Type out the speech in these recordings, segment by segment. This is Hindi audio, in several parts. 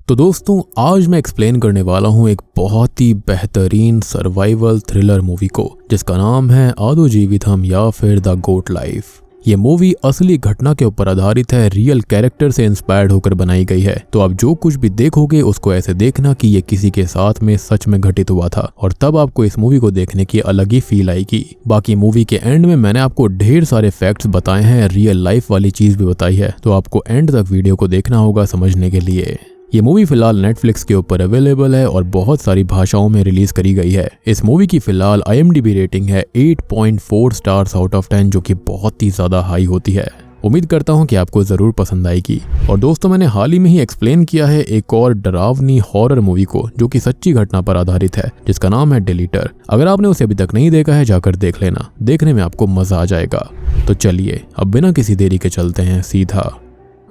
तो दोस्तों आज मैं एक्सप्लेन करने वाला हूँ एक बहुत ही बेहतरीन सर्वाइवल थ्रिलर मूवी को जिसका नाम है आदो जीवितम या फिर द गोट लाइफ। ये मूवी असली घटना के ऊपर आधारित है, रियल कैरेक्टर से इंस्पायर्ड होकर बनाई गई है। तो आप जो कुछ भी देखोगे उसको ऐसे देखना कि ये किसी के साथ में सच में घटित हुआ था और तब आपको इस मूवी को देखने की अलग ही फील आएगी। बाकी मूवी के एंड में मैंने आपको ढेर सारे फैक्ट्स बताए हैं, रियल लाइफ वाली चीज भी बताई है, तो आपको एंड तक वीडियो को देखना होगा समझने के लिए। ये मूवी फिलहाल नेटफ्लिक्स के ऊपर अवेलेबल है और बहुत सारी भाषाओं में रिलीज करी गई है। इस मूवी की फिलहाल IMDb रेटिंग है 8.4 स्टार्स आउट ऑफ 10 जो कि बहुत ही ज्यादा हाई होती है। उम्मीद करता हूं कि आपको जरूर पसंद आएगी। और दोस्तों मैंने हाल ही में ही एक्सप्लेन किया है एक और डरावनी हॉरर मूवी को जो कि सच्ची घटना पर आधारित है जिसका नाम है डिलीटर। अगर आपने उसे अभी तक नहीं देखा है जाकर देख लेना, देखने में आपको मजा आ जाएगा। तो चलिए अब बिना किसी देरी के चलते हैं सीधा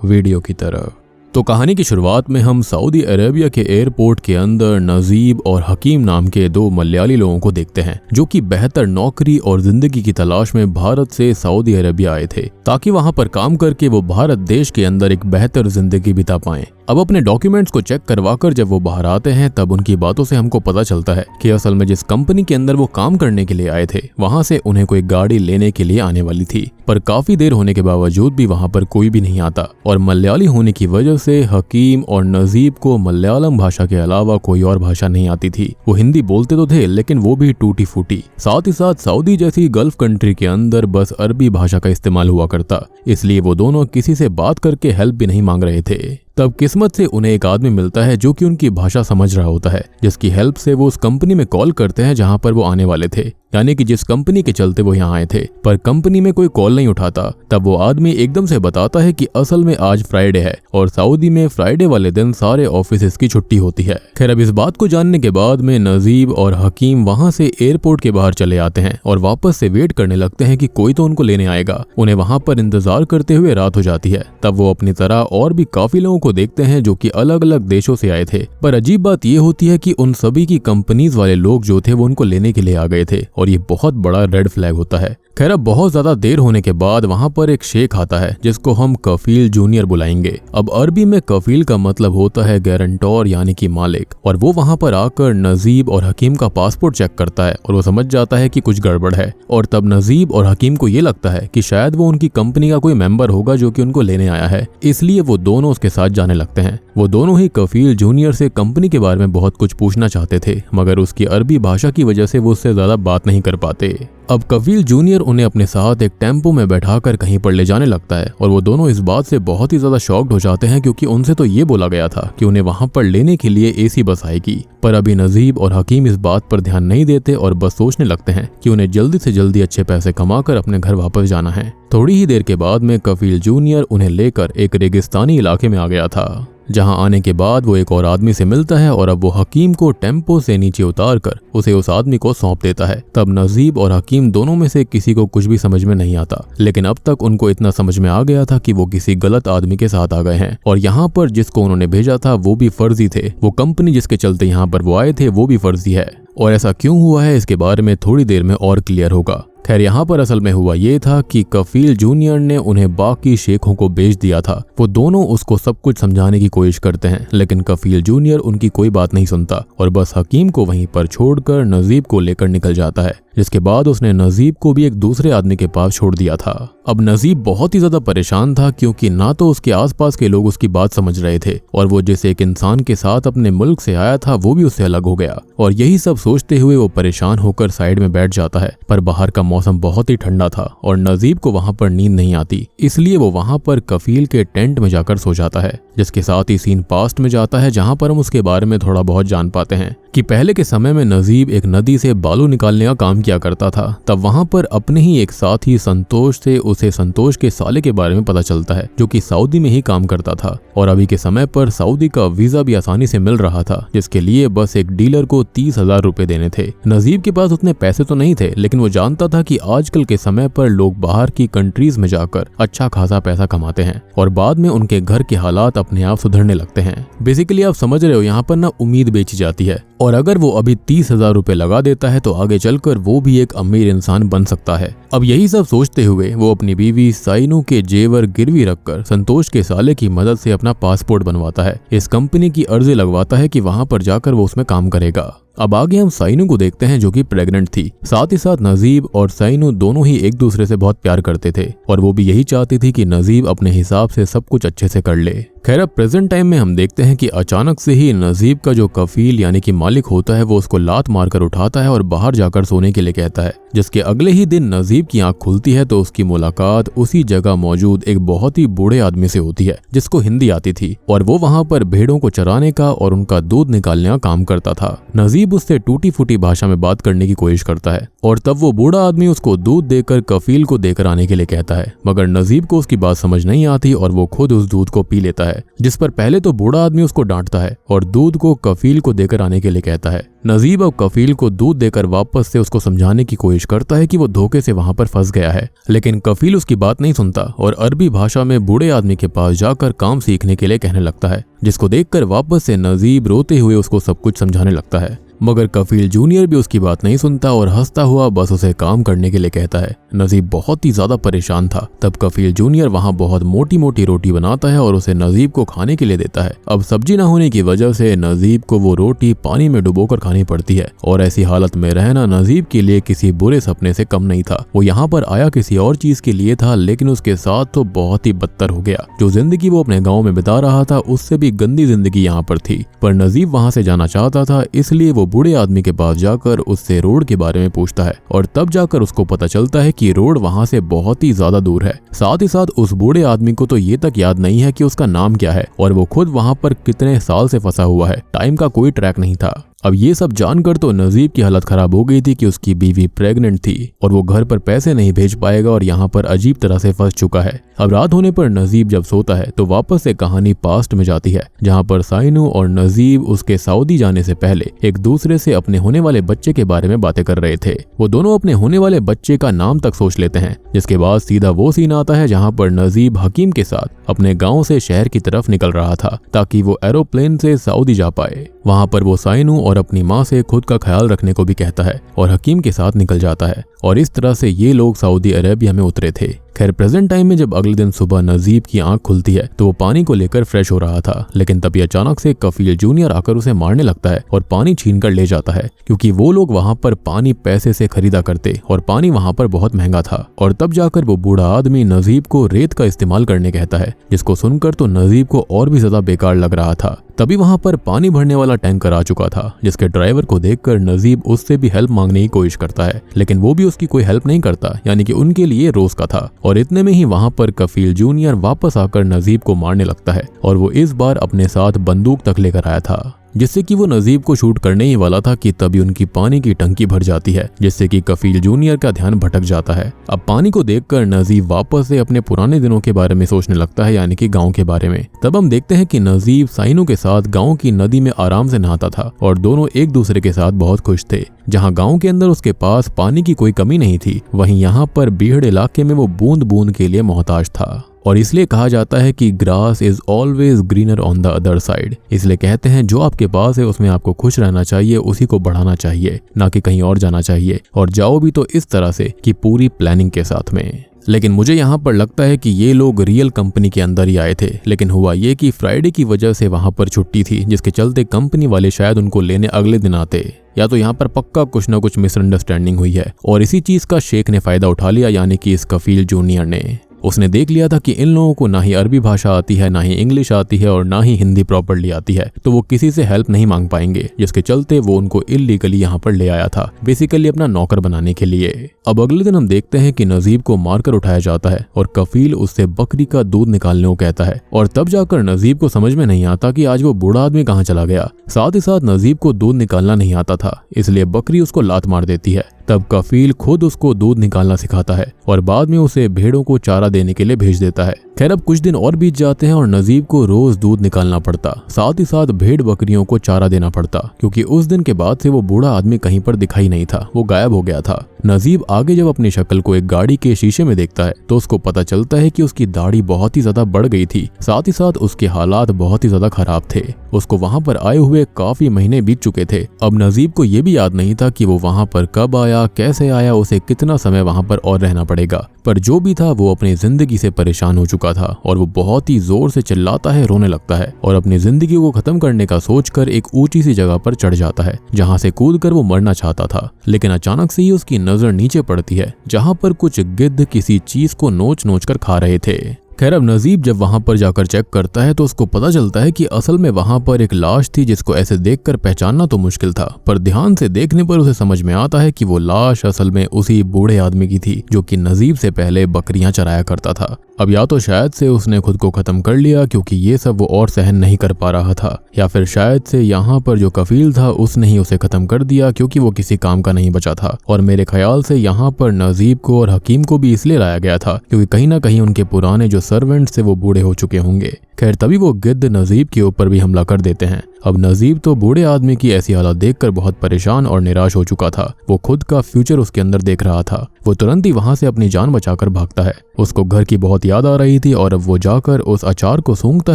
वीडियो की तरफ। तो कहानी की शुरुआत में हम सऊदी अरेबिया के एयरपोर्ट के अंदर नजीब और हकीम नाम के दो मलयाली लोगों को देखते हैं जो कि बेहतर नौकरी और जिंदगी की तलाश में भारत से सऊदी अरेबिया आए थे ताकि वहां पर काम करके वो भारत देश के अंदर एक बेहतर जिंदगी बिता पाएं। अब अपने डॉक्यूमेंट्स को चेक करवाकर जब वो बाहर आते हैं तब उनकी बातों से हमको पता चलता है कि असल में जिस कंपनी के अंदर वो काम करने के लिए आए थे वहां से उन्हें कोई गाड़ी लेने के लिए आने वाली थी, पर काफी देर होने के बावजूद भी वहां पर कोई भी नहीं आता और मलयाली होने की वजह से हकीम और नजीब को मलयालम भाषा के अलावा कोई और भाषा नहीं आती थी। वो हिंदी बोलते तो थे लेकिन वो भी टूटी फूटी। साथ ही साथ सऊदी जैसी गल्फ कंट्री के अंदर बस अरबी भाषा का इस्तेमाल हुआ करता, इसलिए वो दोनों किसी से बात करके हेल्प भी नहीं मांग रहे थे। तब किस्मत से उन्हें एक आदमी मिलता है जो कि उनकी भाषा समझ रहा होता है, जिसकी हेल्प से वो उस कंपनी में कॉल करते हैं जहां पर वो आने वाले थे, यानी कि जिस कंपनी के चलते वो यहाँ आए थे, पर कंपनी में कोई कॉल नहीं उठाता। तब वो आदमी एकदम से बताता है कि असल में आज फ्राइडे है और सऊदी में फ्राइडे वाले दिन सारे ऑफिस की छुट्टी होती है। खैर अब इस बात को जानने के बाद में नजीब और हकीम वहां से एयरपोर्ट के बाहर चले आते हैं और वापस से वेट करने लगते हैं कि कोई तो उनको लेने आएगा। उन्हें वहां पर इंतजार करते हुए रात हो जाती है। तब वो अपनी तरह और भी काफी लोगों को देखते हैं जो कि अलग अलग देशों से आए थे, पर अजीब बात ये होती है कि उन सभी की कंपनीज वाले लोग जो थे वो उनको लेने के लिए आ गए थे और ये बहुत बड़ा रेड फ्लैग होता है। खैर अब बहुत ज्यादा देर होने के बाद वहां पर एक शेख आता है जिसको हम कफील जूनियर बुलाएंगे। अब अरबी में कफील का मतलब होता है गारंटर यानी कि मालिक, और वो वहां पर आकर नजीब और हकीम का पासपोर्ट चेक करता है और वो समझ जाता है कि कुछ गड़बड़ है। और तब नजीब और हकीम को ये लगता है कि शायद वो उनकी कंपनी का कोई मेंबर होगा जो कि उनको लेने आया है, इसलिए वो दोनों उसके साथ जाने लगते हैं। वो दोनों ही कफील जूनियर से कंपनी के बारे में बहुत कुछ पूछना चाहते थे, मगर उसकी अरबी भाषा की वजह से वो उससे ज्यादा बात नहीं कर पाते। अब कफील जूनियर उन्हें अपने साथ एक टेम्पो में बैठाकर कहीं पर ले जाने लगता है और वो दोनों इस बात से बहुत ही ज्यादा शॉक्ड हो जाते हैं क्योंकि उनसे तो ये बोला गया था कि उन्हें वहां पर लेने के लिए AC बस आएगी। पर अभी नजीब और हकीम इस बात पर ध्यान नहीं देते और बस सोचने लगते हैं कि उन्हें जल्दी से जल्दी अच्छे पैसे कमाकर अपने घर वापस जाना है। थोड़ी ही देर के बाद में कफील जूनियर उन्हें लेकर एक रेगिस्तानी इलाके में आ गया था, जहां आने के बाद वो एक और आदमी से मिलता है और अब वो हकीम को टेम्पो से नीचे उतारकर उसे उस आदमी को सौंप देता है। तब नजीब और हकीम दोनों में से किसी को कुछ भी समझ में नहीं आता, लेकिन अब तक उनको इतना समझ में आ गया था कि वो किसी गलत आदमी के साथ आ गए हैं और यहाँ पर जिसको उन्होंने भेजा था वो भी फर्जी थे। वो कंपनी जिसके चलते यहाँ पर वो आए थे वो भी फर्जी है और ऐसा क्यों हुआ है इसके बारे में थोड़ी देर में और क्लियर होगा। खैर यहाँ पर असल में हुआ ये था कि कफील जूनियर ने उन्हें बाकी शेखों को बेच दिया था। वो दोनों उसको सब कुछ समझाने की कोशिश करते हैं लेकिन कफील जूनियर उनकी कोई बात नहीं सुनता और बस हकीम को वहीं पर छोड़कर नजीब को लेकर निकल जाता है, जिसके बाद उसने नजीब को भी एक दूसरे आदमी के पास छोड़ दिया था। अब नजीब बहुत ही ज्यादा परेशान था क्योंकि ना तो उसके आसपास के लोग उसकी बात समझ रहे थे और वो जिस एक इंसान के साथ अपने मुल्क से आया था वो भी उससे अलग हो गया। और यही सब सोचते हुए वो परेशान होकर साइड में बैठ जाता है, पर बाहर का मौसम बहुत ही ठंडा था और नजीब को वहां पर नींद नहीं आती, इसलिए वो वहां पर कफील के टेंट में जाकर सो जाता है। जिसके साथ ही सीन पास्ट में जाता है जहां पर हम उसके बारे में थोड़ा बहुत जान पाते हैं कि पहले के समय में नजीब एक नदी से बालू निकालने का काम किया करता था। तब वहां पर अपने ही एक साथी संतोष से उसे संतोष के साले के बारे में पता चलता है जो कि सऊदी में ही काम करता था और अभी के समय पर सऊदी का वीजा भी आसानी से मिल रहा था, जिसके लिए बस एक डीलर को 30,000 रुपए देने थे। नजीब के पास उतने पैसे तो नहीं थे, लेकिन वो जानता था कि आजकल के समय पर लोग बाहर की कंट्रीज में जाकर अच्छा खासा पैसा कमाते हैं और बाद में उनके घर के हालात अपने आप सुधरने लगते हैं। बेसिकली आप समझ रहे हो, यहाँ पर ना उम्मीद बेची जाती है और अगर वो अभी 30,000 रुपए लगा देता है तो आगे चलकर वो भी एक अमीर इंसान बन सकता है। अब यही सब सोचते हुए वो अपनी बीवी साइनू के जेवर गिरवी रखकर संतोष के साले की मदद से अपना पासपोर्ट बनवाता है। इस कंपनी की अर्जी लगवाता है कि वहां पर जाकर वो उसमें काम करेगा। अब आगे हम साइनू को देखते हैं जो कि प्रेग्नेंट थी। साथ ही साथ नजीब और साइनू दोनों ही एक दूसरे से बहुत प्यार करते थे और वो भी यही चाहती थी कि नजीब अपने हिसाब से सब कुछ अच्छे से कर ले। खैर अब प्रेजेंट टाइम में हम देखते हैं कि अचानक से ही नजीब का जो कफील यानी कि मालिक होता है वो उसको लात मारकर उठाता है और बाहर जाकर सोने के लिए कहता है, जिसके अगले ही दिन नजीब की आंख खुलती है तो उसकी मुलाकात उसी जगह मौजूद एक बहुत ही बूढ़े आदमी से होती है जिसको हिंदी आती थी और वो वहां पर भेड़ों को चराने का और उनका दूध निकालने का काम करता था। नजीब उससे टूटी फूटी भाषा में बात करने की कोशिश करता है और तब वो बूढ़ा आदमी उसको दूध देकर कफील को देकर आने के लिए कहता है, मगर नजीब को उसकी बात समझ नहीं आती और वो खुद उस दूध को पी लेता है, जिस पर पहले तो बूढ़ा आदमी उसको डांटता है और दूध को कफील को देकर आने के लिए कहता है। नजीब अब कफील को दूध देकर वापस से उसको समझाने की कोशिश करता है कि वो धोखे से वहां पर फंस गया है, लेकिन कफील उसकी बात नहीं सुनता और अरबी भाषा में बूढ़े आदमी के पास जाकर काम सीखने के लिए कहने लगता है, जिसको देखकर वापस से नजीब रोते हुए उसको सब कुछ समझाने लगता है। मगर कफील जूनियर भी उसकी बात नहीं सुनता और हंसता हुआ बस उसे काम करने के लिए कहता है। नजीब बहुत ही ज्यादा परेशान था। तब कफील जूनियर वहां बहुत मोटी मोटी रोटी बनाता है और उसे नजीब को खाने के लिए देता है। अब सब्जी न होने की वजह से नजीब को वो रोटी पानी में डुबोकर खानी पड़ती है और ऐसी हालत में रहना नजीब के लिए किसी बुरे सपने से कम नहीं था। वो यहाँ पर आया किसी और चीज के लिए था, लेकिन उसके साथ तो बहुत ही बदतर हो गया। जो जिंदगी वो अपने गाँव में बिता रहा था उससे भी गंदी जिंदगी यहाँ पर थी। पर नजीब वहां से जाना चाहता था, इसलिए वो बूढ़े आदमी के पास जाकर उससे रोड के बारे में पूछता है और तब जाकर उसको पता चलता है कि रोड वहां से बहुत ही ज्यादा दूर है। साथ ही साथ उस बूढ़े आदमी को तो ये तक याद नहीं है कि उसका नाम क्या है और वो खुद वहां पर कितने साल से फंसा हुआ है। टाइम का कोई ट्रैक नहीं था। अब ये सब जानकर तो नजीब की हालत खराब हो गई थी कि उसकी बीवी प्रेग्नेंट थी और वो घर पर पैसे नहीं भेज पाएगा और यहाँ पर अजीब तरह से फंस चुका है। अब रात होने पर नजीब जब सोता है तो वापस से कहानी पास्ट में जाती है, जहाँ पर साइनू और नजीब उसके सऊदी जाने से पहले एक दूसरे से अपने होने वाले बच्चे के बारे में बातें कर रहे थे। वो दोनों अपने होने वाले बच्चे का नाम तक सोच लेते हैं, जिसके बाद सीधा वो सीन आता है जहाँ पर नजीब हकीम के साथ अपने गाँव से शहर की तरफ निकल रहा था ताकि वो एरोप्लेन से सऊदी जा पाए। वहां पर वो साइनू और अपनी माँ से खुद का ख्याल रखने को भी कहता है और हकीम के साथ निकल जाता है और इस तरह से ये लोग सऊदी अरेबिया में उतरे थे। खैर प्रेजेंट टाइम में जब अगले दिन सुबह नजीब की आंख खुलती है तो वो पानी को लेकर फ्रेश हो रहा था, लेकिन तभी अचानक से कफील जूनियर आकर उसे मारने लगता है और पानी छीन कर ले जाता है, क्योंकि वो लोग वहां पर पानी पैसे से खरीदा करते और पानी वहां पर बहुत महंगा था। और तब जाकर वो बूढ़ा आदमी नजीब को रेत का इस्तेमाल करने कहता है, जिसको सुनकर तो नजीब को और भी ज्यादा बेकार लग रहा था। तभी वहां पर पानी भरने वाला टैंकर आ चुका था, जिसके ड्राइवर को देखकर नजीब उससे भी हेल्प मांगने की कोशिश करता है, लेकिन वो भी उसकी कोई हेल्प नहीं करता, यानी कि उनके लिए रोज का था। और इतने में ही वहां पर कफील जूनियर वापस आकर नजीब को मारने लगता है और वो इस बार अपने साथ बंदूक तक लेकर आया था, जिससे कि वो नजीब को शूट करने ही वाला था कि तभी उनकी पानी की टंकी भर जाती है, जिससे कि कफील जूनियर का ध्यान भटक जाता है। अब पानी को देखकर नजीब वापस से अपने पुराने दिनों के बारे में सोचने लगता है, यानी कि गांव के बारे में। तब हम देखते हैं कि नजीब साइनू के साथ गांव की नदी में आराम से नहाता था और दोनों एक दूसरे के साथ बहुत खुश थे। जहां गांव के अंदर उसके पास पानी की कोई कमी नहीं थी, वहीं यहाँ पर बीहड़ इलाके में वो बूंद बूंद के लिए मोहताज था और इसलिए कहा जाता है कि grass is always greener on the other side. इसलिए कहते हैं जो आपके पास है उसमें आपको खुश रहना चाहिए, उसी को बढ़ाना चाहिए, ना कि कहीं और जाना चाहिए। और जाओ भी तो इस तरह से कि पूरी प्लानिंग के साथ में। लेकिन मुझे यहाँ पर लगता है कि ये लोग रियल कंपनी के अंदर ही आए थे, लेकिन हुआ ये कि फ्राइडे की वजह से वहां पर छुट्टी थी, जिसके चलते कंपनी वाले शायद उनको लेने अगले दिन आते। या तो यहाँ पर पक्का कुछ ना कुछ मिसअंडरस्टैंडिंग हुई है और इसी चीज का शेख ने फायदा उठा लिया, यानी कि इस कफील जूनियर ने। उसने देख लिया था कि इन लोगों को ना ही अरबी भाषा आती है, ना ही इंग्लिश आती है और ना ही हिंदी प्रॉपर्ली आती है, तो वो किसी से हेल्प नहीं मांग पाएंगे, जिसके चलते वो उनको इल्लीगली यहाँ पर ले आया था, बेसिकली अपना नौकर बनाने के लिए। अब अगले दिन हम देखते हैं कि नजीब को मारकर उठाया जाता है और कफील उससे बकरी का दूध निकालने को कहता है और तब जाकर नजीब को समझ में नहीं आता कि आज वो बूढ़ा आदमी कहाँ चला गया। साथ ही साथ नजीब को दूध निकालना नहीं आता था, इसलिए बकरी उसको लात मार देती है। तब कफील खुद उसको दूध निकालना सिखाता है और बाद में उसे भेड़ों को चारा देने के लिए भेज देता है। खैर अब कुछ दिन और बीत जाते हैं और नजीब को रोज दूध निकालना पड़ता, साथ ही साथ भेड़ बकरियों को चारा देना पड़ता, क्योंकि उस दिन के बाद से वो बूढ़ा आदमी कहीं पर दिखाई नहीं था, वो गायब हो गया था। नजीब आगे जब अपनी शक्ल को एक गाड़ी के शीशे में देखता है तो उसको पता चलता है कि उसकी दाढ़ी बहुत ही ज्यादा बढ़ गई थी, साथ ही साथ उसके हालात बहुत ही ज्यादा खराब थे। उसको वहाँ पर आए हुए काफी महीने बीत चुके थे। अब नजीब को ये भी याद नहीं था कि वो वहाँ पर कब आया, कैसे आया, उसे कितना समय वहाँ पर और रहना पड़ेगा। पर जो भी था वो अपनी जिंदगी से परेशान हो चुका था और वो बहुत ही जोर से चिल्लाता है, रोने लगता है और अपनी जिंदगी को खत्म करने का सोचकर एक ऊंची सी जगह पर चढ़ जाता है जहाँ से कूदकर वो मरना चाहता था। लेकिन अचानक से ही उसकी नजर नीचे पड़ती है जहाँ पर कुछ गिद्ध किसी चीज को नोच नोच कर खा रहे थे। खैर अब नजीब जब वहां पर जाकर चेक करता है तो उसको पता चलता है कि असल में वहां पर एक लाश थी जिसको ऐसे देखकर पहचानना तो मुश्किल था, पर ध्यान से देखने पर उसे समझ में आता है कि वो लाश असल में उसी बूढ़े आदमी की थी जो कि नजीब से पहले बकरियां चराया करता था। अब या तो शायद से उसने खुद को खत्म कर लिया क्योंकि ये सब वो और सहन नहीं कर पा रहा था, या फिर शायद से यहाँ पर जो कफील था उसने ही उसे खत्म कर दिया क्योंकि वो किसी काम का नहीं बचा था। और मेरे ख्याल से यहाँ पर नजीब को और हकीम को भी इसलिए लाया गया था क्योंकि कहीं ना कहीं उनके पुराने जो सर्वेंट से वो बूढ़े हो चुके होंगे। खैर तभी वो गिद्ध नजीब के ऊपर भी हमला कर देते हैं। अब नजीब तो बूढ़े आदमी की ऐसी हालत देखकर बहुत परेशान और निराश हो चुका था। वो खुद का फ्यूचर उसके अंदर देख रहा था। वो तुरंत ही वहां से अपनी जान बचाकर भागता है। उसको घर की बहुत याद आ रही थी और अब वो जाकर उस अचार को सूंघता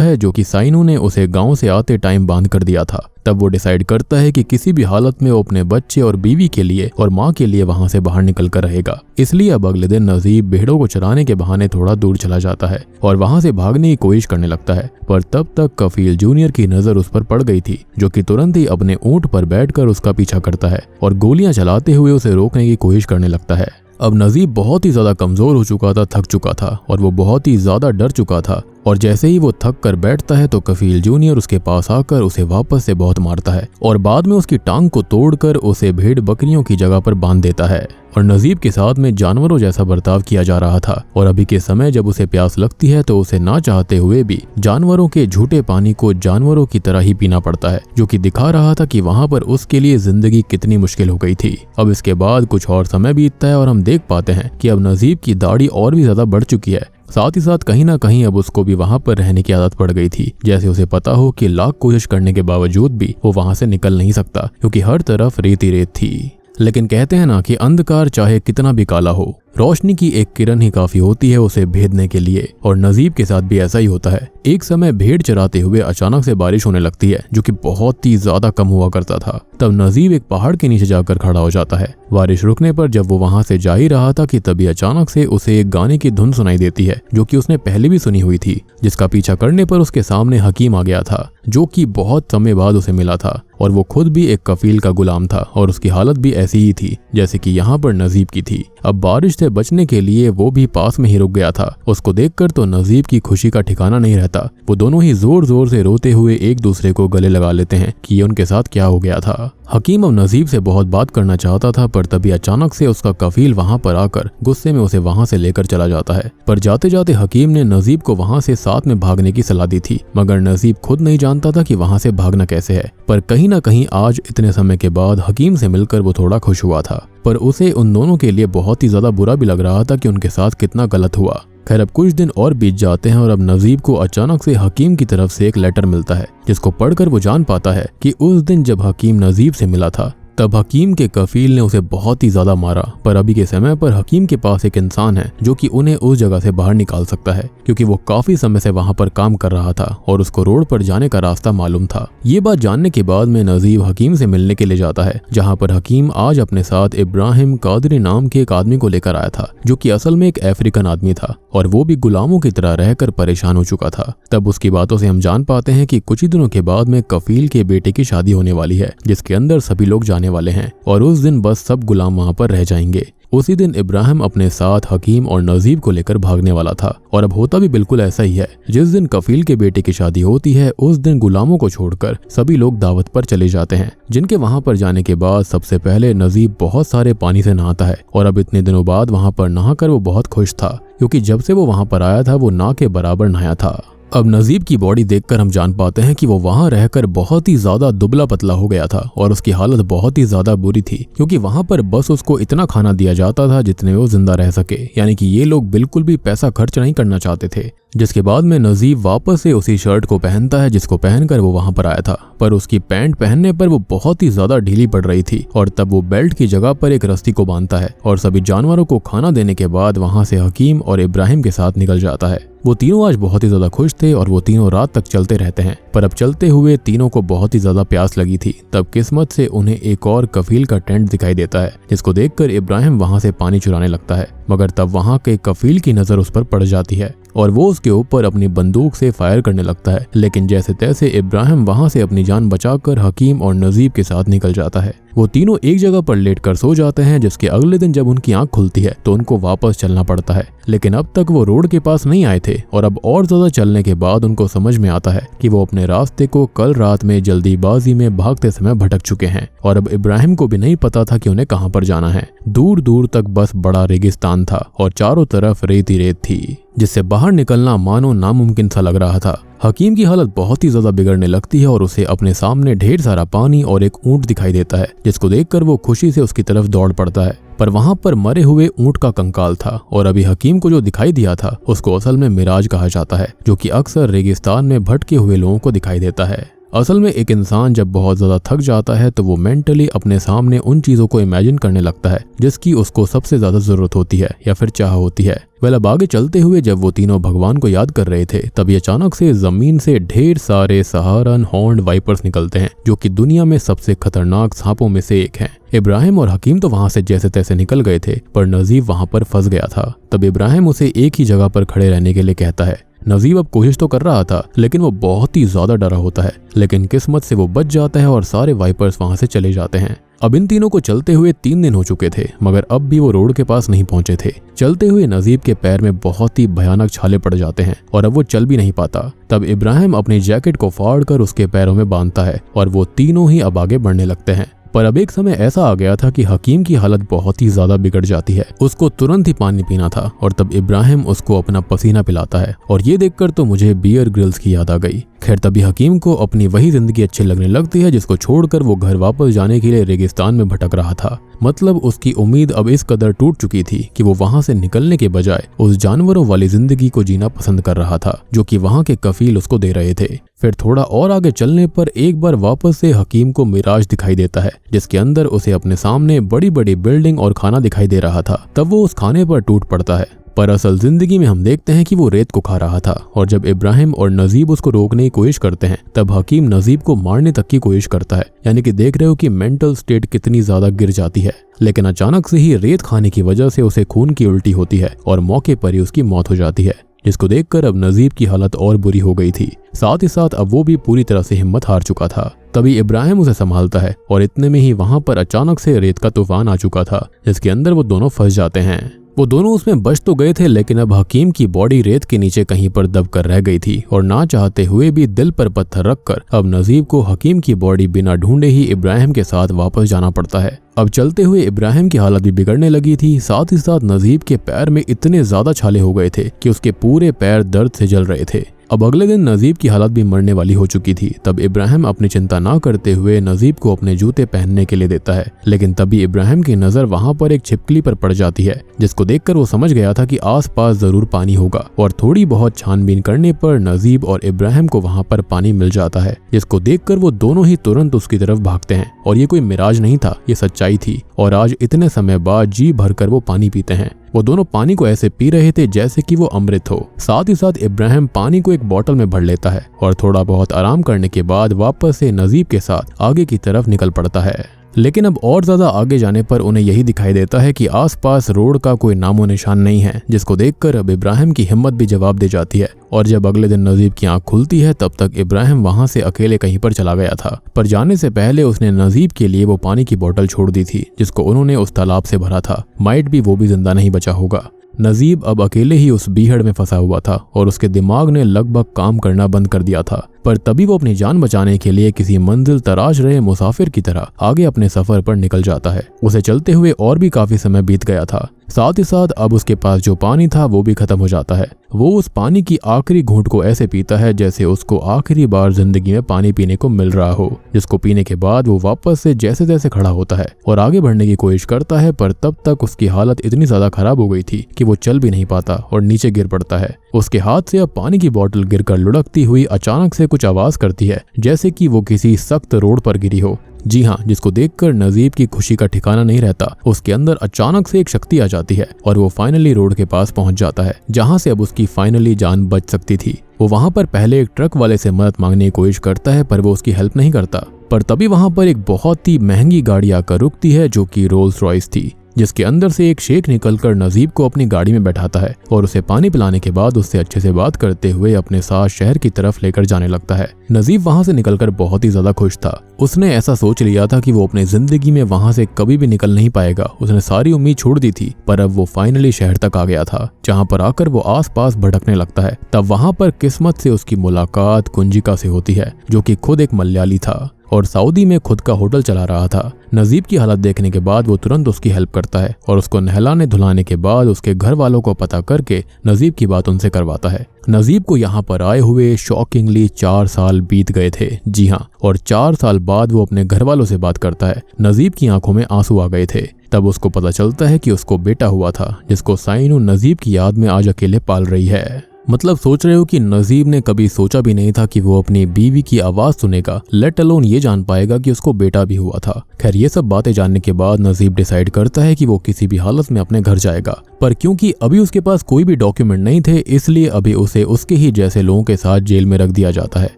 है जो कि साइनू ने उसे गांव से आते टाइम बांध कर दिया था। तब वो डिसाइड करता है कि किसी भी हालत में वो अपने बच्चे और बीवी के लिए और माँ के लिए वहां से बाहर निकल कर रहेगा। इसलिए अब अगले दिन नजीब भेड़ों को चराने के बहाने थोड़ा दूर चला जाता है और वहां से भागने की कोशिश करने लगता है। पर तब तक कफील जूनियर की नजर उस पर पड़ गई थी जो कि तुरंत ही अपने ऊंट पर बैठकर उसका पीछा करता है और गोलियां चलाते हुए उसे रोकने की कोशिश करने लगता है। अब नजीब बहुत ही ज्यादा कमजोर हो चुका था, थक चुका था और वो बहुत ही ज्यादा डर चुका था। और जैसे ही वो थक कर बैठता है तो कफील जूनियर उसके पास आकर उसे वापस से बहुत मारता है और बाद में उसकी टांग को तोड़कर उसे भेड़ बकरियों की जगह पर बांध देता है। और नजीब के साथ में जानवरों जैसा बर्ताव किया जा रहा था और अभी के समय जब उसे प्यास लगती है तो उसे ना चाहते हुए भी जानवरों के झूठे पानी को जानवरों की तरह ही पीना पड़ता है, जो कि दिखा रहा था कि वहां पर उसके लिए जिंदगी कितनी मुश्किल हो गई थी। अब इसके बाद कुछ और समय बीतता है और हम देख पाते हैं कि अब नजीब की दाढ़ी और भी ज्यादा बढ़ चुकी है। साथ ही साथ कहीं ना कहीं अब उसको भी वहां पर रहने की आदत पड़ गई थी, जैसे उसे पता हो कि लाख कोशिश करने के बावजूद भी वो वहां से निकल नहीं सकता क्योंकि हर तरफ रेत ही रेत थी। लेकिन कहते हैं ना कि अंधकार चाहे कितना भी काला हो, रोशनी की एक किरण ही काफी होती है उसे भेदने के लिए। और नजीब के साथ भी ऐसा ही होता है। एक समय भेड़ चराते हुए अचानक से बारिश होने लगती है जो कि बहुत ही ज्यादा कम हुआ करता था। तब नजीब एक पहाड़ के नीचे जाकर खड़ा हो जाता है। बारिश रुकने पर जब वो वहां से जा ही रहा था कि तभी अचानक से उसे एक गाने की धुन सुनाई देती है जो कि उसने पहले भी सुनी हुई थी, जिसका पीछा करने पर उसके सामने हकीम आ गया था जो कि बहुत समय बाद उसे मिला था। और वो खुद भी एक कफील का गुलाम था और उसकी हालत भी ऐसी ही थी जैसे कि यहाँ पर नजीब की थी। अब बारिश से बचने के लिए वो भी पास में ही रुक गया था। उसको देखकर तो नजीब की खुशी का ठिकाना नहीं रहता। वो दोनों ही जोर जोर से रोते हुए एक दूसरे को गले लगा लेते हैं कि ये उनके साथ क्या हो गया था। हकीम अब नजीब से बहुत बात करना चाहता था पर तभी अचानक से उसका कफील वहां पर आकर गुस्से में उसे वहां से लेकर चला जाता है। पर जाते जाते हकीम ने नजीब को वहां से साथ में भागने की सलाह दी थी, मगर नजीब खुद नहीं जानता था कि वहां से भागना कैसे है। पर कहीं ना कहीं आज इतने समय के बाद हकीम से मिलकर वो थोड़ा खुश हुआ था, पर उसे उन दोनों के लिए बहुत ही ज्यादा बुरा भी लग रहा था कि उनके साथ कितना गलत हुआ। खैर अब कुछ दिन और बीत जाते हैं और अब नजीब को अचानक से हकीम की तरफ से एक लेटर मिलता है जिसको पढ़कर वो जान पाता है कि उस दिन जब हकीम नजीब से मिला था तब हकीम के कफील ने उसे बहुत ही ज्यादा मारा। पर अभी के समय पर हकीम के पास एक इंसान है जो कि उन्हें उस जगह से बाहर निकाल सकता है क्योंकि वो काफी समय से वहां पर काम कर रहा था और उसको रोड पर जाने का रास्ता मालूम था। ये बात जानने के बाद में नजीब हकीम से मिलने के लिए जाता है, जहाँ पर हकीम आज अपने साथ इब्राहिम कादरी नाम के एक आदमी को लेकर आया था जो कि असल में एक अफ्रीकन आदमी था और वो भी गुलामों की तरह रहकर परेशान हो चुका था। तब उसकी बातों से हम जान पाते हैं कि कुछ ही दिनों के बाद में कफील के बेटे की शादी होने वाली है जिसके अंदर सभी लोग जाने वाले हैं और उस दिन बस सब गुलाम वहां पर रह जाएंगे। उसी दिन इब्राहिम अपने साथ हकीम और नजीब को लेकर भागने वाला था और अब होता भी बिल्कुल ऐसा ही है। जिस दिन कफील के बेटे की शादी होती है उस दिन गुलामों को छोड़कर सभी लोग दावत पर चले जाते हैं, जिनके वहां पर जाने के बाद सबसे पहले नजीब बहुत सारे पानी से नहाता है और अब इतने दिनों बाद वहां पर नहाकर वो बहुत खुश था क्योंकि जब से वो वहां पर आया था वो ना के बराबर नहाया था। अब नजीब की बॉडी देखकर हम जान पाते हैं कि वो वहां रहकर बहुत ही ज्यादा दुबला पतला हो गया था और उसकी हालत बहुत ही ज्यादा बुरी थी क्योंकि वहां पर बस उसको इतना खाना दिया जाता था जितने वो जिंदा रह सके, यानी कि ये लोग बिल्कुल भी पैसा खर्च नहीं करना चाहते थे। जिसके बाद में नजीब वापस से उसी शर्ट को पहनता है जिसको पहनकर वो वहां पर आया था, पर उसकी पैंट पहनने पर वो बहुत ही ज्यादा ढीली पड़ रही थी और तब वो बेल्ट की जगह पर एक रस्सी को बांधता है और सभी जानवरों को खाना देने के बाद वहां से हकीम और इब्राहिम के साथ निकल जाता है। वो तीनों आज बहुत ही ज्यादा खुश थे और वो तीनों रात तक चलते रहते हैं, पर अब चलते हुए तीनों को बहुत ही ज्यादा प्यास लगी थी। तब किस्मत से उन्हें एक और कफील का टेंट दिखाई देता है, जिसको देखकर इब्राहिम वहां से पानी चुराने लगता है, मगर तब वहां के कफील की नजर उस पर पड़ जाती है और वो उसके ऊपर अपनी बंदूक से फायर करने लगता है। लेकिन जैसे तैसे इब्राहिम वहां से अपनी जान बचाकर हकीम और नजीब के साथ निकल जाता है। वो तीनों एक जगह पर लेटकर सो जाते हैं, जिसके अगले दिन जब उनकी आंख खुलती है तो उनको वापस चलना पड़ता है। लेकिन अब तक वो रोड के पास नहीं आए थे और अब और ज्यादा चलने के बाद उनको समझ में आता है कि वो अपने रास्ते को कल रात में जल्दीबाजी में भागते समय भटक चुके हैं और अब इब्राहिम को भी नहीं पता था कि उन्हें कहां पर जाना है। दूर दूर तक बस बड़ा रेगिस्तान था और चारों तरफ रेत ही रेत थी, जिससे बाहर निकलना मानो नामुमकिन सा लग रहा था। हकीम की हालत बहुत ही ज्यादा बिगड़ने लगती है और उसे अपने सामने ढेर सारा पानी और एक ऊंट दिखाई देता है, जिसको देखकर वो खुशी से उसकी तरफ दौड़ पड़ता है। पर वहां पर मरे हुए ऊंट का कंकाल था और अभी हकीम को जो दिखाई दिया था उसको असल में मिराज कहा जाता है, जो कि अक्सर रेगिस्तान में भटके हुए लोगों को दिखाई देता है। असल में एक इंसान जब बहुत ज्यादा थक जाता है तो वो मेंटली अपने सामने उन चीजों को इमेजिन करने लगता है जिसकी उसको सबसे ज्यादा जरूरत होती है या फिर चाह होती है। वेल, अब आगे चलते हुए जब वो तीनों भगवान को याद कर रहे थे तभी अचानक से जमीन से ढेर सारे सहारन हॉर्न्ड वाइपर्स निकलते हैं, जो कि दुनिया में सबसे खतरनाक सांपों में से एक हैं। इब्राहिम और हकीम तो वहां से जैसे तैसे निकल गए थे, पर नजीब वहां पर फंस गया था। तब इब्राहिम उसे एक ही जगह पर खड़े रहने के लिए कहता है। नजीब अब कोशिश तो कर रहा था, लेकिन वो बहुत ही ज्यादा डरा होता है, लेकिन किस्मत से वो बच जाता है और सारे वाइपर्स वहां से चले जाते हैं। अब इन तीनों को चलते हुए 3 दिन हो चुके थे, मगर अब भी वो रोड के पास नहीं पहुंचे थे। चलते हुए नजीब के पैर में बहुत ही भयानक छाले पड़ जाते हैं और अब वो चल भी नहीं पाता। तब इब्राहिम अपनी जैकेट को फाड़कर उसके पैरों में बांधता है और वो तीनों ही अब आगे बढ़ने लगते हैं। पर अब एक समय ऐसा आ गया था कि हकीम की हालत बहुत ही ज्यादा बिगड़ जाती है। उसको तुरंत ही पानी पीना था और तब इब्राहिम उसको अपना पसीना पिलाता है और ये देखकर तो मुझे बियर ग्रिल्स की याद आ गई। खैर, तभी हकीम को अपनी वही जिंदगी अच्छी लगने लगती है जिसको छोड़कर वो घर वापस जाने के लिए रेगिस्तान में भटक रहा था। मतलब उसकी उम्मीद अब इस कदर टूट चुकी थी कि वो वहां से निकलने के बजाय उस जानवरों वाली जिंदगी को जीना पसंद कर रहा था जो कि वहां के कफील उसको दे रहे थे। फिर थोड़ा और आगे चलने पर एक बार वापस से हकीम को मिराज दिखाई देता है, जिसके अंदर उसे अपने सामने बड़ी बड़ी बिल्डिंग और खाना दिखाई दे रहा था। तब वो उस खाने पर टूट पड़ता है, पर असल जिंदगी में हम देखते हैं कि वो रेत को खा रहा था और जब इब्राहिम और नजीब उसको रोकने की कोशिश करते हैं तब हकीम नजीब को मारने तक की कोशिश करता है। यानी कि देख रहे हो कि मेंटल स्टेट कितनी ज्यादा गिर जाती है। लेकिन अचानक से ही रेत खाने की वजह से उसे खून की उल्टी होती है और मौके पर ही उसकी मौत हो जाती है, जिसको देखकर अब नजीब की हालत और बुरी हो गई थी। साथ ही साथ अब वो भी पूरी तरह से हिम्मत हार चुका था। तभी इब्राहिम उसे संभालता है और इतने में ही वहां पर अचानक से रेत का तूफान आ चुका था, जिसके अंदर वो दोनों फंस जाते हैं। वो दोनों उसमें बच तो गए थे, लेकिन अब हकीम की बॉडी रेत के नीचे कहीं पर दब कर रह गई थी और ना चाहते हुए भी दिल पर पत्थर रखकर अब नजीब को हकीम की बॉडी बिना ढूंढे ही इब्राहिम के साथ वापस जाना पड़ता है। अब चलते हुए इब्राहिम की हालत भी बिगड़ने लगी थी। साथ ही साथ नजीब के पैर में इतने ज्यादा छाले हो गए थे कि उसके पूरे पैर दर्द से जल रहे थे। अब अगले दिन नजीब की हालत भी मरने वाली हो चुकी थी। तब इब्राहिम अपनी चिंता ना करते हुए नजीब को अपने जूते पहनने के लिए देता है, लेकिन तभी इब्राहिम की नजर वहां पर एक छिपकली पर पड़ जाती है, जिसको देखकर वो समझ गया था कि आसपास जरूर पानी होगा और थोड़ी बहुत छानबीन करने पर नजीब और इब्राहिम को वहां पर पानी मिल जाता है, जिसको देखकर वो दोनों ही तुरंत उसकी तरफ भागते हैं। और ये कोई मिराज नहीं था, ये सच्चाई थी और आज इतने समय बाद जी भरकर वो पानी पीते हैं। वो दोनों पानी को ऐसे पी रहे थे जैसे कि वो अमृत हो। साथ ही साथ इब्राहिम पानी को एक बोतल में भर लेता है और थोड़ा बहुत आराम करने के बाद वापस से नजीब के साथ आगे की तरफ निकल पड़ता है। लेकिन अब और ज्यादा आगे जाने पर उन्हें यही दिखाई देता है कि आसपास रोड का कोई नामो निशान नहीं है, जिसको देखकर अब इब्राहिम की हिम्मत भी जवाब दे जाती है। और जब अगले दिन नजीब की आंख खुलती है तब तक इब्राहिम वहां से अकेले कहीं पर चला गया था, पर जाने से पहले उसने नजीब के लिए वो पानी की बोतल छोड़ दी थी जिसको उन्होंने उस तालाब से भरा था। माइट भी वो भी जिंदा नहीं बचा होगा। नजीब अब अकेले ही उस बीहड़ में फंसा हुआ था और उसके दिमाग ने लगभग काम करना बंद कर दिया था। पर तभी वो अपनी जान बचाने के लिए किसी मंजिल तराश रहे मुसाफिर की तरह आगे अपने सफर पर निकल जाता है। उसे चलते हुए और भी काफी समय बीत गया था। साथ ही साथ अब उसके पास जो पानी था वो भी खत्म हो जाता है। वो उस पानी की आखिरी घूंट को ऐसे पीता है जैसे उसको आखिरी बार जिंदगी में पानी पीने को मिल रहा हो, जिसको पीने के बाद वो वापस से जैसे तैसे खड़ा होता है और आगे बढ़ने की कोशिश करता है। पर तब तक उसकी हालत इतनी ज्यादा खराब हो गई थी कि वो चल भी नहीं पाता और नीचे गिर पड़ता है उसके हाथ से अब पानी की बोतल गिरकर लुढ़कती हुई अचानक से कुछ आवाज करती है, जैसे कि वो किसी सख्त रोड पर गिरी हो। जी हाँ, जिसको देखकर नजीब की खुशी का ठिकाना नहीं रहता। उसके अंदर अचानक से एक शक्ति आ जाती है और वो फाइनली रोड के पास पहुंच जाता है, जहां से अब उसकी फाइनली जान बच सकती थी। वो वहां पर पहले एक ट्रक वाले से मदद मांगने की कोशिश करता है, पर वो उसकी हेल्प नहीं करता। पर तभी वहां पर एक बहुत ही महंगी गाड़ी आकर रुकती है, जो कि रोल्स रॉयस थी, जिसके अंदर से एक शेख निकलकर नजीब को अपनी गाड़ी में बैठाता है और उसे पानी पिलाने के बाद उससे अच्छे से बात करते हुए अपने साथ शहर की तरफ लेकर जाने लगता है। नजीब वहां से निकलकर बहुत ही ज्यादा खुश था। उसने ऐसा सोच लिया था कि वो अपनी जिंदगी में वहां से कभी भी निकल नहीं पाएगा। उसने सारी उम्मीद छोड़ दी थी, पर अब वो फाइनली शहर तक आ गया था, जहां पर आकर वो आसपास भटकने लगता है। तब वहां पर किस्मत से उसकी मुलाकात कुंजिका से होती है, जो कि खुद एक मलयाली था और सऊदी में खुद का होटल चला रहा था। नजीब की हालत देखने के बाद वो तुरंत उसकी हेल्प करता है और उसको नहलाने धुलाने के बाद उसके घर वालों को पता करके नजीब की बात उनसे करवाता है। नजीब को यहाँ पर आए हुए शॉकिंगली 4 साल बीत गए थे। जी हाँ, और 4 साल बाद वो अपने घर वालों से बात करता है। नजीब की आंखों में आंसू आ गए थे। तब उसको पता चलता है कि उसको बेटा हुआ था, जिसको साइनू नजीब की याद में आज अकेले पाल रही है। मतलब सोच रहे हो कि नजीब ने कभी सोचा भी नहीं था कि वो अपनी बीवी की आवाज सुनेगा, लेट अलोन ये जान पाएगा कि उसको बेटा भी हुआ था। खैर, ये सब बातें जानने के बाद नजीब डिसाइड करता है कि वो किसी भी हालत में अपने घर जाएगा, पर क्योंकि अभी उसके पास कोई भी डॉक्यूमेंट नहीं थे, इसलिए अभी उसे उसके ही जैसे लोगों के साथ जेल में रख दिया जाता है,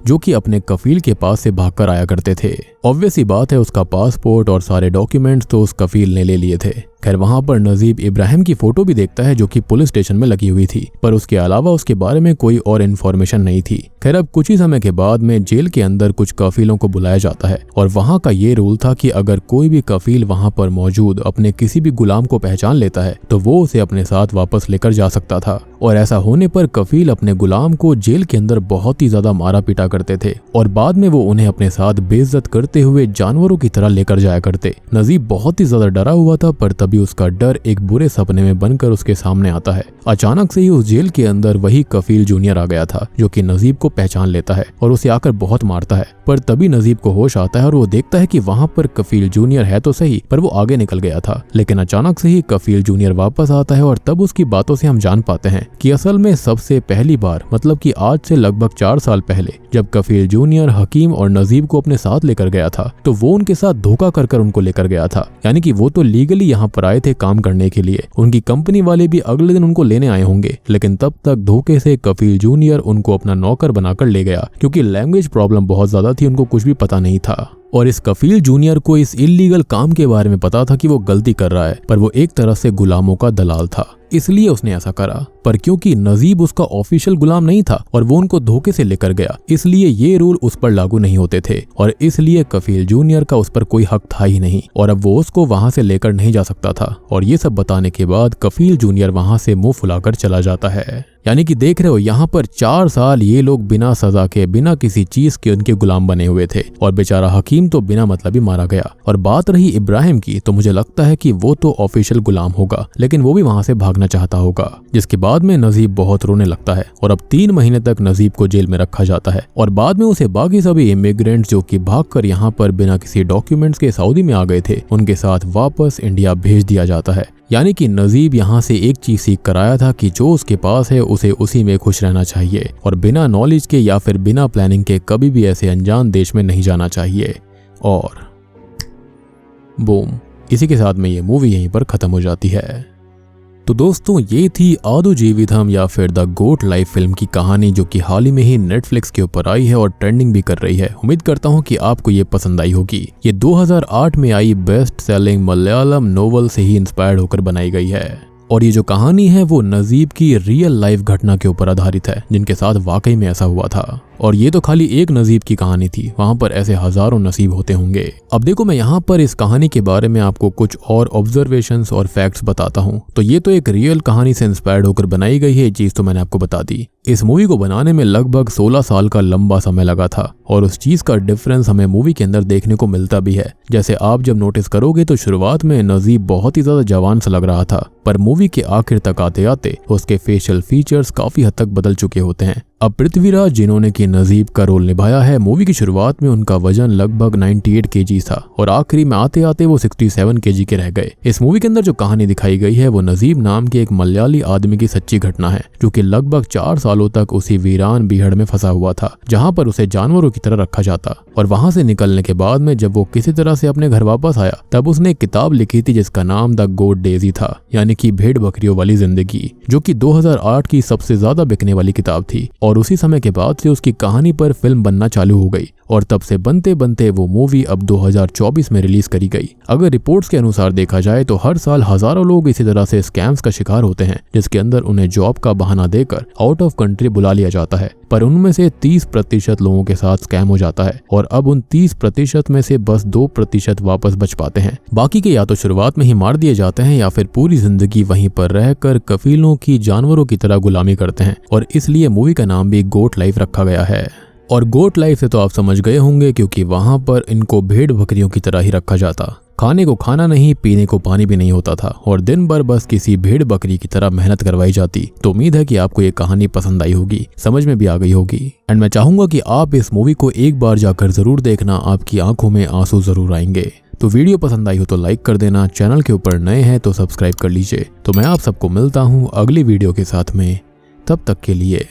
जो कि अपने कफील के पास से भागकर आया करते थे। ऑब्वियस ही बात है, उसका पासपोर्ट और सारे डॉक्यूमेंट्स तो उस कफील ने ले लिए थे। खैर, वहां पर नजीब इब्राहिम की फोटो भी देखता है, जो कि पुलिस स्टेशन में लगी हुई थी, पर उसके अलावा उसके बारे में कोई और इन्फॉर्मेशन नहीं थी। खैर, अब कुछ ही समय के बाद में जेल के अंदर कुछ कफीलों को बुलाया जाता है और वहां का ये रूल था कि अगर कोई भी कफील वहां पर मौजूद अपने किसी भी गुलाम को पहचान लेता है तो वो उसे अपने साथ वापस लेकर जा सकता था। और ऐसा होने पर कफील अपने गुलाम को जेल के अंदर बहुत ही ज्यादा मारा पीटा करते थे और बाद में वो उन्हें अपने साथ बेइज्जत करते हुए जानवरों की तरह लेकर जाया करते। नजीब बहुत ही ज्यादा डरा हुआ था, पर तभी उसका डर एक बुरे सपने में बनकर उसके सामने आता है। अचानक से ही उस जेल के अंदर वही कफील जूनियर आ गया था, जो कि नजीब को पहचान लेता है और उसे आकर बहुत मारता है। पर तभी नजीब को होश आता है और वो देखता है कि वहां पर कफील जूनियर है तो सही, पर वो आगे निकल गया था। लेकिन अचानक से ही कफील जूनियर वापस आता है और तब उसकी बातों से हम जान पाते हैं कि असल में सबसे पहली बार, मतलब कि आज से लगभग 4 साल पहले, जब कफील जूनियर हकीम और नजीब को अपने साथ लेकर गया था, तो वो उनके साथ धोखा कर उनको लेकर गया था। यानी कि वो तो लीगली यहाँ पर आए थे काम करने के लिए, उनकी कंपनी वाले भी अगले दिन उनको लेने आए होंगे, लेकिन तब तक धोखे से कफील जूनियर उनको अपना नौकर बनाकर ले गया, क्योंकि लैंग्वेज प्रॉब्लम बहुत ज्यादा थी, उनको कुछ भी पता नहीं था। और इस कफील जूनियर को इस इल्लीगल काम के बारे में पता था कि वो गलती कर रहा है, पर वो एक तरह से गुलामों का दलाल था, इसलिए उसने ऐसा करा। पर क्योंकि नजीब उसका ऑफिशियल गुलाम नहीं था और वो उनको धोखे से लेकर गया, इसलिए ये रूल उस पर लागू नहीं होते थे और इसलिए कफील जूनियर का उस पर कोई हक था ही नहीं और अब वो उसको वहां से लेकर नहीं जा सकता था। और ये सब बताने के बाद कफील जूनियर वहां से मुंह फुलाकर चला जाता है। यानी कि देख रहे हो, यहाँ पर 4 साल ये लोग बिना सजा के, बिना किसी चीज के उनके गुलाम बने हुए थे और बेचारा हकीम तो बिना मतलब ही मारा गया। और बात रही इब्राहिम की, तो मुझे लगता है कि वो तो ऑफिशियल गुलाम होगा, लेकिन वो भी वहां से भागना चाहता होगा, जिसके बाद में नजीब बहुत रोने लगता है और अब 3 महीने तक नजीब को जेल में रखा जाता है। और बाद में उसे बाकी सभी इमिग्रेंट्स जो कि भागकर यहाँ पर बिना किसी डॉक्यूमेंट्स के सऊदी में आ गए थे, उनके साथ वापस इंडिया भेज दिया जाता है। यानी कि नजीब यहाँ से एक चीज सीख कर आया था कि जो उसके पास है उसे उसी में खुश रहना चाहिए और बिना नॉलेज के या फिर बिना प्लानिंग के कभी भी ऐसे अनजान देश में नहीं जाना चाहिए। और बूम, इसी के साथ में ये मूवी यहीं पर खत्म हो जाती है। तो दोस्तों, ये थी आदू जीविथम या फिर द गोट लाइफ फिल्म की कहानी, जो कि हाल ही में ही नेटफ्लिक्स के ऊपर आई है और ट्रेंडिंग भी कर रही है। उम्मीद करता हूँ कि आपको ये पसंद आई होगी। ये 2008 में आई बेस्ट सेलिंग मलयालम नोवेल से ही इंस्पायर्ड होकर बनाई गई है और ये जो कहानी है वो नजीब की रियल लाइफ घटना के ऊपर आधारित है, जिनके साथ वाकई में ऐसा हुआ था। और ये तो खाली एक नजीब की कहानी थी, वहां पर ऐसे हजारों नसीब होते होंगे। अब देखो, मैं यहाँ पर इस कहानी के बारे में आपको कुछ और ऑब्जर्वेशंस और फैक्ट्स बताता हूँ। तो ये तो एक रियल कहानी से इंस्पायर्ड होकर बनाई गई है, ये चीज तो मैंने आपको बता दी। इस मूवी को बनाने में लगभग 16 साल का लंबा समय लगा था और उस चीज का डिफरेंस हमें मूवी के अंदर देखने को मिलता भी है। जैसे आप जब नोटिस करोगे तो शुरुआत में नजीब बहुत ही ज्यादा जवान सा लग रहा था, पर मूवी के आखिर तक आते आते उसके फेशियल फीचर्स काफी हद तक बदल चुके होते हैं। अब पृथ्वीराज जिन्होंने कि नजीब का रोल निभाया है, मूवी की शुरुआत में उनका वजन लगभग 98 केजी था और आखिरी में आते आते वो 67 केजी के रह गए। इस मूवी के अंदर जो कहानी दिखाई गई है वो नजीब नाम के एक मलयाली आदमी की सच्ची घटना है, जो कि लगभग 4 सालों तक उसी वीरान बीहड़ में फंसा हुआ था, जहां पर उसे जानवरों की तरह रखा जाता। और वहां से निकलने के बाद में जब वो किसी तरह से अपने घर वापस आया, तब उसने एक किताब लिखी थी जिसका नाम द गोट डेजी था, यानी कि भेड़ बकरियों वाली जिंदगी, जो कि 2008 की सबसे ज्यादा बिकने वाली किताब थी। और उसी समय के बाद से उसकी कहानी पर फिल्म बनना चालू हो गई और तब से बनते बनते वो मूवी अब 2024 में रिलीज करी गई। अगर रिपोर्ट्स के अनुसार देखा जाए तो हर साल हजारों लोग इसी तरह से स्कैम्स का शिकार होते हैं, जिसके अंदर उन्हें जॉब का बहाना देकर आउट ऑफ कंट्री बुला लिया जाता है, पर उनमें से 30% लोगों के साथ स्कैम हो जाता है और अब उन 30% में से बस 2% वापस बच पाते हैं। बाकी के या तो शुरुआत में ही मार दिए जाते हैं या फिर पूरी जिंदगी वहीं पर रहकर कफीलों की जानवरों की तरह गुलामी करते हैं। और इसलिए मूवी का नाम भी गोट लाइफ रखा गया है। और गोट लाइफ से तो आप समझ गए होंगे, क्योंकि वहां पर इनको भेड़ बकरियों की तरह ही रखा जाता। खाने को खाना नहीं, पीने को पानी भी नहीं होता था और दिन भर बस किसी भेड़ बकरी की तरह मेहनत करवाई जाती। तो उम्मीद है कि आपको ये कहानी पसंद आई होगी, समझ में भी आ गई होगी। एंड मैं चाहूंगा कि आप इस मूवी को एक बार जाकर जरूर देखना, आपकी आंखों में आंसू जरूर आएंगे। तो वीडियो पसंद आई हो तो लाइक कर देना, चैनल के ऊपर नए हैं तो सब्सक्राइब कर लीजिए। तो मैं आप सबको मिलता हूँ अगली वीडियो के साथ में, तब तक के लिए